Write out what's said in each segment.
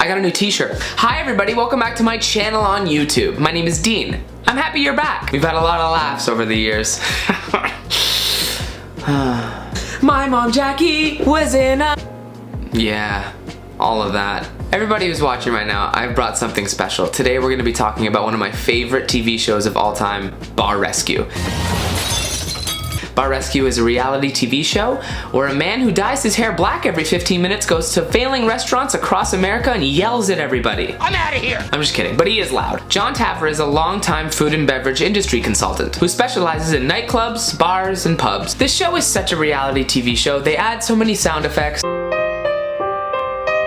I got a new t-shirt. Hi everybody, welcome back to my channel on YouTube. My name is Dean. I'm happy you're back. We've had a lot of laughs over the years. My mom Jackie was in a... Yeah, all of that. Everybody who's watching right now, I've brought something special. Today we're gonna be talking about one of my favorite TV shows of all time, Bar Rescue. Bar Rescue is a reality TV show where a man who dyes his hair black every 15 minutes goes to failing restaurants across America and yells at everybody. I'm out of here! I'm just kidding, but he is loud. Jon Taffer is a longtime food and beverage industry consultant who specializes in nightclubs, bars, and pubs. This show is such a reality TV show. They add so many sound effects.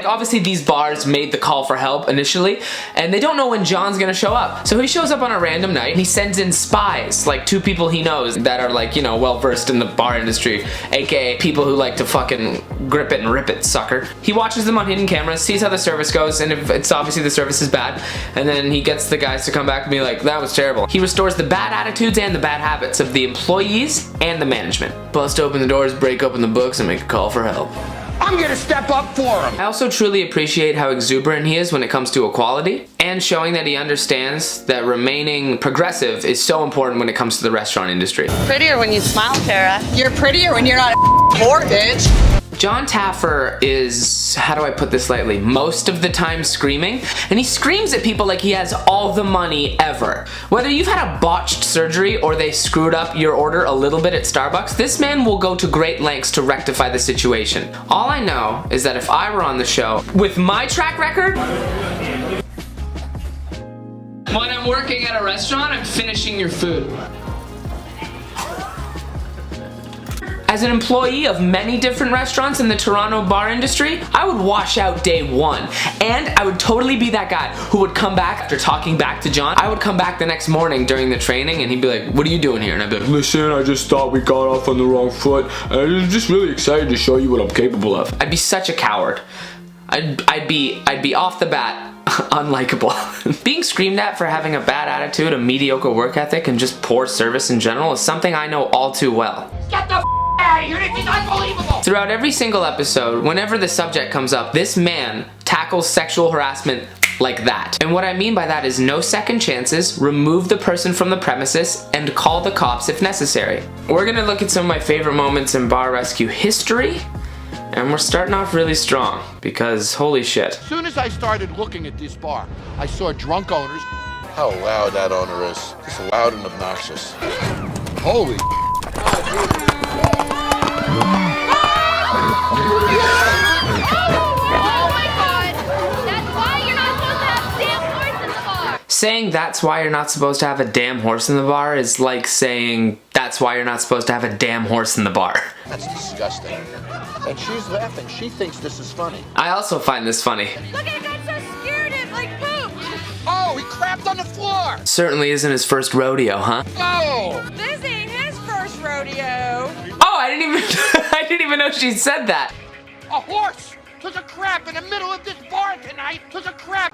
Obviously these bars made the call for help initially, and they don't know when John's gonna show up. So he shows up on a random night, and he sends in spies, like 2 people he knows that are like, you know, well versed in the bar industry, aka people who like to fucking grip it and rip it, sucker. He watches them on hidden cameras, sees how the service goes, and if it's obviously the service is bad, and then he gets the guys to come back and be like, that was terrible. He restores the bad attitudes and the bad habits of the employees and the management. Bust open the doors, break open the books, and make a call for help. I'm gonna step up for him. I also truly appreciate how exuberant he is when it comes to equality and showing that he understands that remaining progressive is so important when it comes to the restaurant industry. Prettier when you smile, Tara. You're prettier when you're not a whore, bitch. Jon Taffer is, how do I put this lightly, most of the time screaming, and he screams at people like he has all the money ever. Whether you've had a botched surgery or they screwed up your order a little bit at Starbucks, this man will go to great lengths to rectify the situation. All I know is that if I were on the show, with my track record, when I'm working at a restaurant, I'm finishing your food. As an employee of many different restaurants in the Toronto bar industry, I would wash out day 1. And I would totally be that guy who would come back after talking back to John. I would come back the next morning during the training and he'd be like, what are you doing here? And I'd be like, listen, I just thought we got off on the wrong foot. And I'm just really excited to show you what I'm capable of. I'd be such a coward. I'd be off the bat unlikable. Being screamed at for having a bad attitude, a mediocre work ethic, and just poor service in general is something I know all too well. Get the out of here, this is unbelievable! Throughout every single episode, whenever the subject comes up, this man tackles sexual harassment like that. And what I mean by that is no second chances, remove the person from the premises, and call the cops if necessary. We're gonna look at some of my favorite moments in Bar Rescue history, and we're starting off really strong, because holy shit. As soon as I started looking at this bar, I saw drunk owners. How loud that owner is. Just loud and obnoxious. Holy Saying that's why you're not supposed to have a damn horse in the bar is like saying that's why you're not supposed to have a damn horse in the bar. That's disgusting. And she's laughing. She thinks this is funny. I also find this funny. Look, I got so scared it like pooped. Oh, he crapped on the floor! Certainly isn't his first rodeo, huh? Oh! This ain't his first rodeo. Oh, I didn't even know she said that. A horse took a crap in the middle of this bar tonight. Took a crap.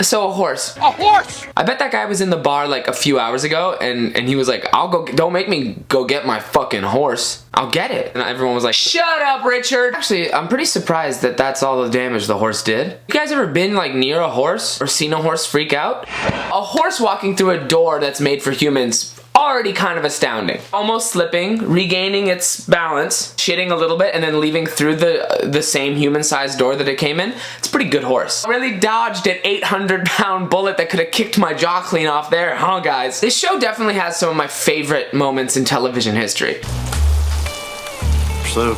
So a horse. A horse! I bet that guy was in the bar like a few hours ago and he was like, don't make me go get my fucking horse. I'll get it. And everyone was like, shut up, Richard. Actually, I'm pretty surprised that that's all the damage the horse did. You guys ever been like near a horse or seen a horse freak out? A horse walking through a door that's made for humans, already kind of astounding. Almost slipping, regaining its balance, shitting a little bit, and then leaving through the same human-sized door that it came in. It's a pretty good horse. Really dodged an 800-pound bullet that could have kicked my jaw clean off there, huh guys? This show definitely has some of my favorite moments in television history. So,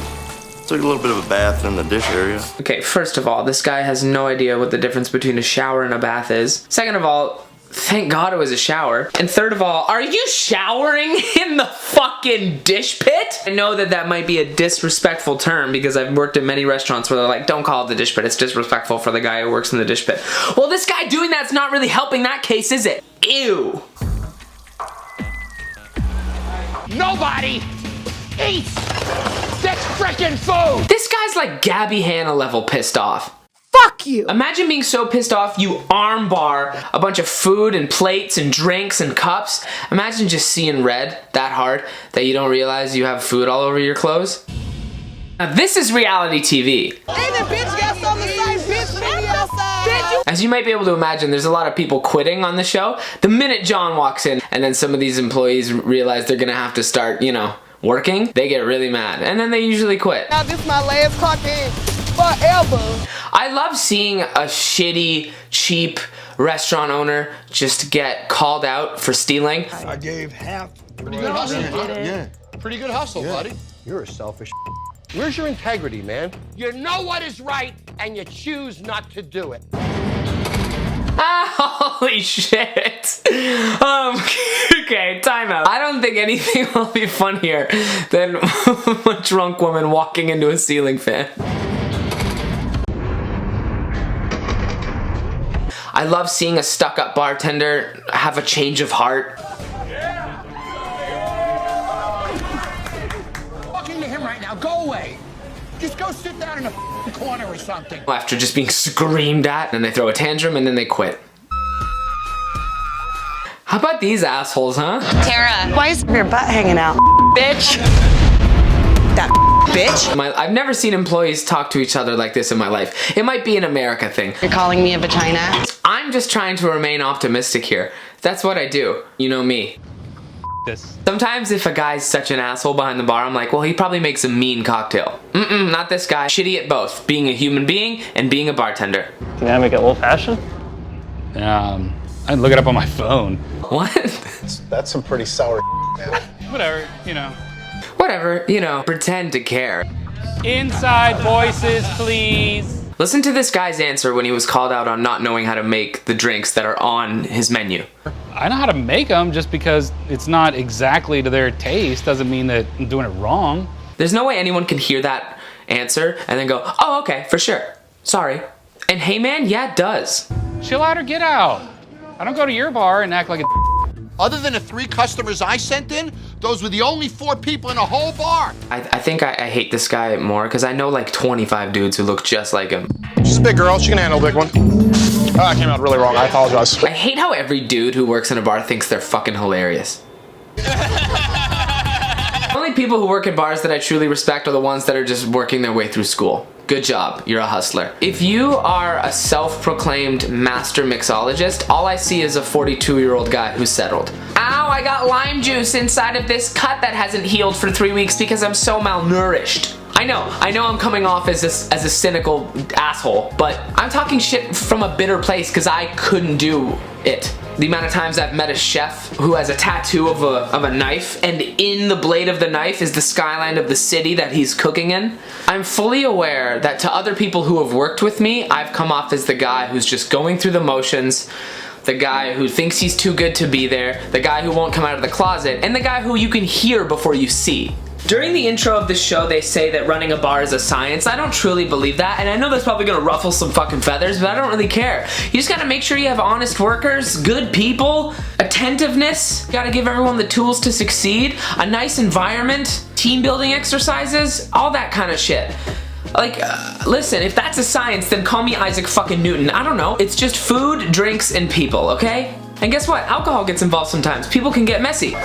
took a little bit of a bath in the dish area. Okay, first of all, this guy has no idea what the difference between a shower and a bath is. Second of all, thank God it was a shower. And third of all, are you showering in the fucking dish pit? I know that that might be a disrespectful term because I've worked in many restaurants where they're like, don't call it the dish pit, it's disrespectful for the guy who works in the dish pit. Well, this guy doing that's not really helping that case, is it? Ew. Nobody eats this frickin' food! This guy's like Gabby Hanna level pissed off. Fuck you! Imagine being so pissed off you armbar a bunch of food and plates and drinks and cups. Imagine just seeing red that hard that you don't realize you have food all over your clothes. Now this is reality TV. Hey, the bitch got something to say, bitch! As you might be able to imagine, there's a lot of people quitting on the show the minute John walks in, and then some of these employees realize they're gonna have to start, you know, working. They get really mad, and then they usually quit. Now this is my last clock in forever. I love seeing a shitty, cheap restaurant owner just get called out for stealing. I gave half. Pretty good hustle, huh? Pretty good hustle, buddy. You're a selfish. Where's your integrity, man? You know what is right, and you choose not to do it. Ah, holy shit. Okay, time out. I don't think anything will be funnier than a drunk woman walking into a ceiling fan. I love seeing a stuck-up bartender have a change of heart. Talking to him right now. Go away. Just go sit down in a corner or something. After just being screamed at, and they throw a tantrum and then they quit. How about these assholes, huh? Tara, why is your butt hanging out? Bitch. That bitch. I've never seen employees talk to each other like this in my life. It might be an America thing. You're calling me a vagina? I'm just trying to remain optimistic here. That's what I do. You know me. Sometimes if a guy's such an asshole behind the bar, I'm like, well, he probably makes a mean cocktail. Not this guy. Shitty at both. Being a human being and being a bartender. Can I make it old-fashioned? I'd look it up on my phone. What? That's some pretty sour, man. Whatever, you know. Whatever, you know, pretend to care. Inside voices, please. Listen to this guy's answer when he was called out on not knowing how to make the drinks that are on his menu. I know how to make them. Just because it's not exactly to their taste doesn't mean that I'm doing it wrong. There's no way anyone can hear that answer and then go, oh, okay, for sure. Sorry. And hey man, yeah, it does. Chill out or get out. I don't go to your bar and act like a Other than the 3 customers I sent in, those were the only 4 people in the whole bar. I think I hate this guy more because I know like 25 dudes who look just like him. She's a big girl. She can handle a big one. Oh, I came out really wrong. I apologize. I hate how every dude who works in a bar thinks they're fucking hilarious. The only people who work at bars that I truly respect are the ones that are just working their way through school. Good job, you're a hustler. If you are a self-proclaimed master mixologist, all I see is a 42-year-old guy who's settled. Ow, I got lime juice inside of this cut that hasn't healed for 3 weeks because I'm so malnourished. I know I'm coming off as a cynical asshole, but I'm talking shit from a bitter place because I couldn't do it. The amount of times I've met a chef who has a tattoo of a knife, and in the blade of the knife is the skyline of the city that he's cooking in. I'm fully aware that to other people who have worked with me, I've come off as the guy who's just going through the motions, the guy who thinks he's too good to be there, the guy who won't come out of the closet, and the guy who you can hear before you see. During the intro of the show, they say that running a bar is a science. I don't truly believe that, and I know that's probably gonna ruffle some fucking feathers, but I don't really care. You just gotta make sure you have honest workers, good people, attentiveness. You gotta give everyone the tools to succeed, a nice environment, team building exercises, all that kind of shit. Like, listen, if that's a science, then call me Isaac fucking Newton. I don't know. It's just food, drinks, and people, okay? And guess what? Alcohol gets involved sometimes. People can get messy.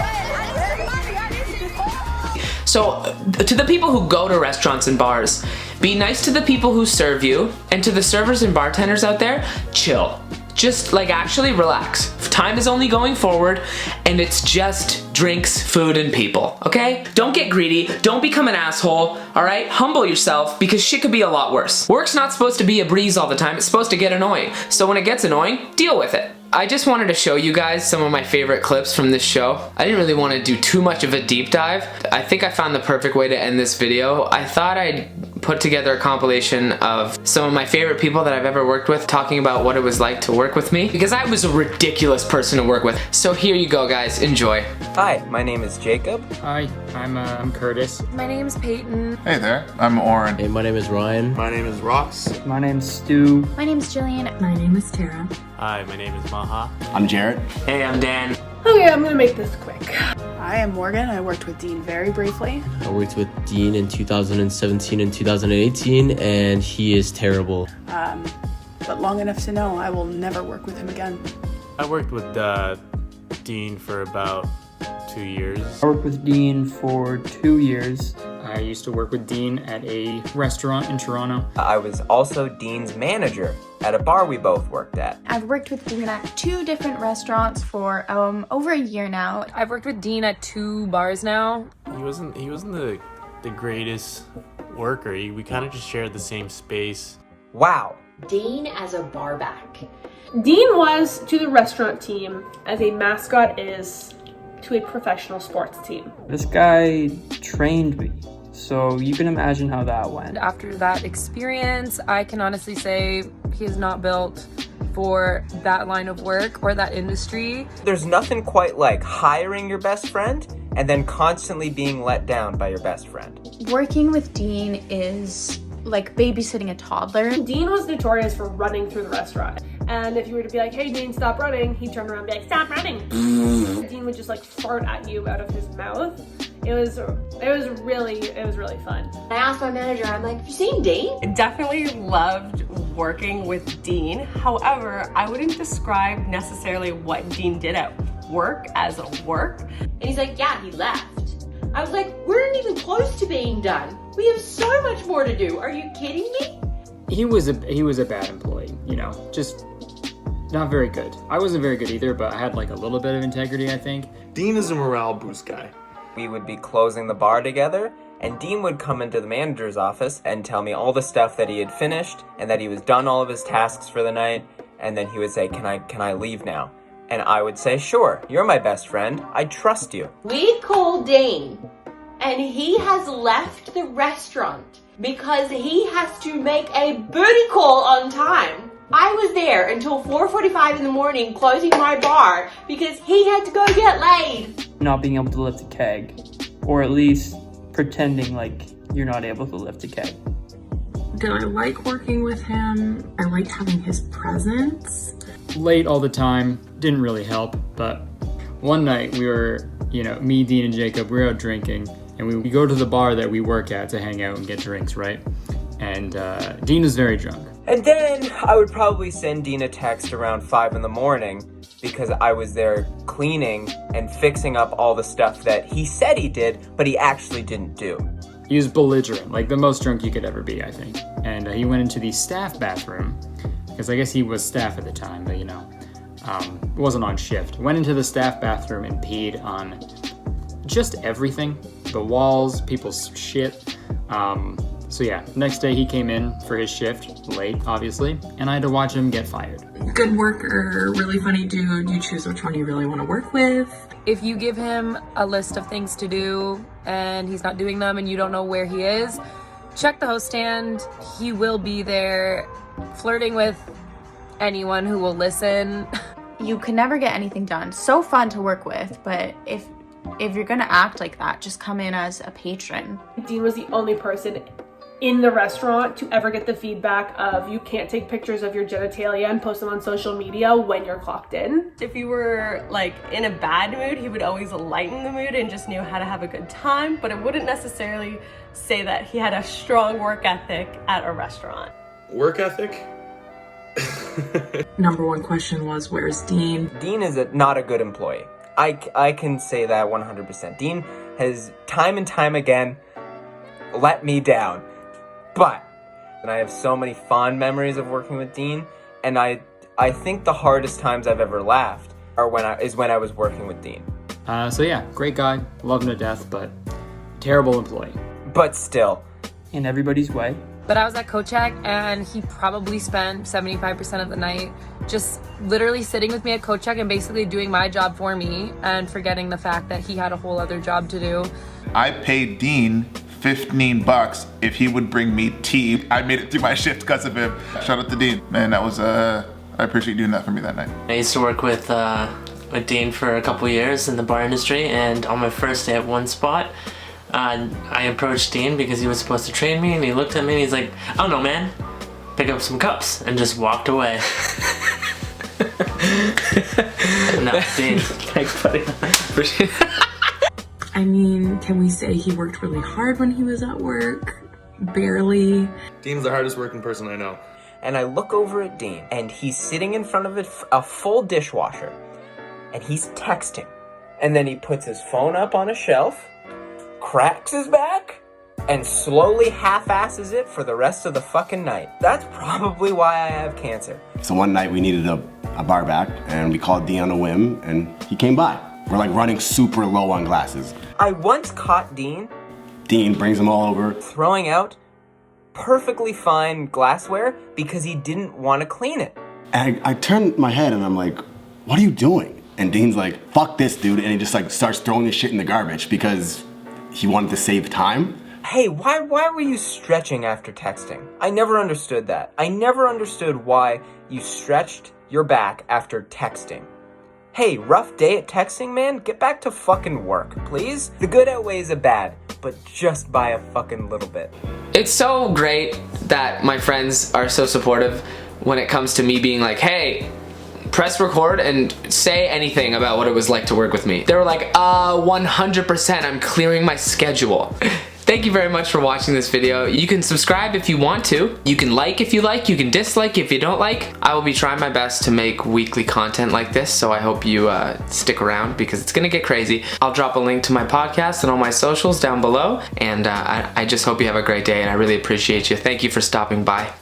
So, to the people who go to restaurants and bars, be nice to the people who serve you, and to the servers and bartenders out there, chill. Just, like, actually relax. Time is only going forward, and it's just drinks, food, and people, okay? Don't get greedy, don't become an asshole, alright? Humble yourself, because shit could be a lot worse. Work's not supposed to be a breeze all the time, it's supposed to get annoying. So when it gets annoying, deal with it. I just wanted to show you guys some of my favorite clips from this show. I didn't really want to do too much of a deep dive. I think I found the perfect way to end this video. I thought I'd put together a compilation of some of my favorite people that I've ever worked with talking about what it was like to work with me, because I was a ridiculous person to work with. So here you go, guys. Enjoy. Hi, my name is Jacob. Hi, I'm Curtis. My name's Peyton. Hey there, I'm Oren. Hey, my name is Ryan. My name is Rox. My name's Stu. My name's Jillian. My name is Tara. Hi, my name is Maha. I'm Jarrett. Hey, I'm Dan. Okay, I'm gonna make this quick. Hi, I'm Morgan. I worked with Dean very briefly. I worked with Dean in 2017 and 2018, and he is terrible. But long enough to know I will never work with him again. I worked with Dean for about 2 years. I worked with Dean for 2 years. I used to work with Dean at a restaurant in Toronto. I was also Dean's manager at a bar we both worked at. I've worked with Dean at 2 different restaurants for over a year now. I've worked with Dean at 2 bars now. He wasn't the greatest worker. We kind of just shared the same space. Wow. Dean as a barback. Dean was to the restaurant team as a mascot is to a professional sports team. This guy trained me, so you can imagine how that went. After that experience, I can honestly say he is not built for that line of work or that industry. There's nothing quite like hiring your best friend and then constantly being let down by your best friend. Working with Dean is like babysitting a toddler. Dean was notorious for running through the restaurant. And if you were to be like, hey Dean, stop running, he'd turn around and be like, stop running. Dean would just like fart at you out of his mouth. It was really fun. I asked my manager, I'm like, have you seen Dean? Definitely loved working with Dean. However, I wouldn't describe necessarily what Dean did at work as a work. And he's like, yeah, he left. I was like, we're not even close to being done. We have so much more to do. Are you kidding me? He was a bad employee, you know, just not very good. I wasn't very good either, but I had like a little bit of integrity, I think. Dean is a morale boost guy. We would be closing the bar together, and Dean would come into the manager's office and tell me all the stuff that he had finished and that he was done all of his tasks for the night, and then he would say, can I leave now? And I would say, sure, you're my best friend. I trust you. We called Dean, and he has left the restaurant because he has to make a booty call on time. I was there until 4:45 in the morning closing my bar because he had to go get laid. Not being able to lift a keg, or at least pretending like you're not able to lift a keg. Did I like working with him? I liked having his presence. Late all the time, didn't really help, but one night we were, me, Dean, and Jacob, we were out drinking, and we go to the bar that we work at to hang out and get drinks, right? And Dean was very drunk. And then I would probably send Dean a text around 5 in the morning because I was there cleaning and fixing up all the stuff that he said he did, but he actually didn't do. He was belligerent, like the most drunk you could ever be, I think. And he went into the staff bathroom, because I guess he was staff at the time, but wasn't on shift. Went into the staff bathroom and peed on just everything. The walls, people's shit. So yeah, next day he came in for his shift, late, obviously, and I had to watch him get fired. Good worker, really funny dude. You choose which one you really want to work with. If you give him a list of things to do and he's not doing them and you don't know where he is, check the host stand. He will be there flirting with anyone who will listen. You can never get anything done. So fun to work with, but if you're gonna act like that, just come in as a patron. Dean was the only person in the restaurant to ever get the feedback of you can't take pictures of your genitalia and post them on social media when you're clocked in. If you were like in a bad mood, he would always lighten the mood and just knew how to have a good time, but it wouldn't necessarily say that he had a strong work ethic at a restaurant. Work ethic? Number one question was, where's Dean? Dean is not a good employee. I can say that 100%. Dean has time and time again let me down. But I have so many fond memories of working with Dean, and I think the hardest times I've ever laughed are when I was working with Dean. So yeah, great guy, love him to death, but terrible employee. But still. In everybody's way. But I was at Kochak and he probably spent 75% of the night just literally sitting with me at Kochak and basically doing my job for me and forgetting the fact that he had a whole other job to do. I paid Dean $15 if he would bring me tea. I made it through my shift because of him. Shout out to Dean. Man, that was, I appreciate you doing that for me that night. I used to work with Dean for a couple years in the bar industry, and on my first day at one spot, I approached Dean because he was supposed to train me, and he looked at me and he's like, I don't know, man, pick up some cups, and just walked away. No, Dean. Thanks, buddy. Appreciate it. I mean, can we say he worked really hard when he was at work? Barely. Dean's the hardest working person I know. And I look over at Dean, and he's sitting in front of a full dishwasher, and he's texting. And then he puts his phone up on a shelf, cracks his back, and slowly half-asses it for the rest of the fucking night. That's probably why I have cancer. So one night we needed a bar back, and we called Dean on a whim, and he came by. We're like running super low on glasses. I once caught Dean brings them all over, throwing out perfectly fine glassware because he didn't want to clean it. And I turned my head and I'm like, what are you doing? And Dean's like, fuck this, dude. And he just like starts throwing the shit in the garbage because he wanted to save time. Hey, why were you stretching after texting? I never understood that. I never understood why you stretched your back after texting. Hey, rough day at texting, man? Get back to fucking work, please? The good outweighs the bad, but just by a fucking little bit. It's so great that my friends are so supportive when it comes to me being like, hey, press record and say anything about what it was like to work with me. They were like, 100%, I'm clearing my schedule. Thank you very much for watching this video. You can subscribe if you want to. You can like if you like. You can dislike if you don't like. I will be trying my best to make weekly content like this, so I hope you stick around because it's gonna get crazy. I'll drop a link to my podcast and all my socials down below, and I just hope you have a great day, and I really appreciate you. Thank you for stopping by.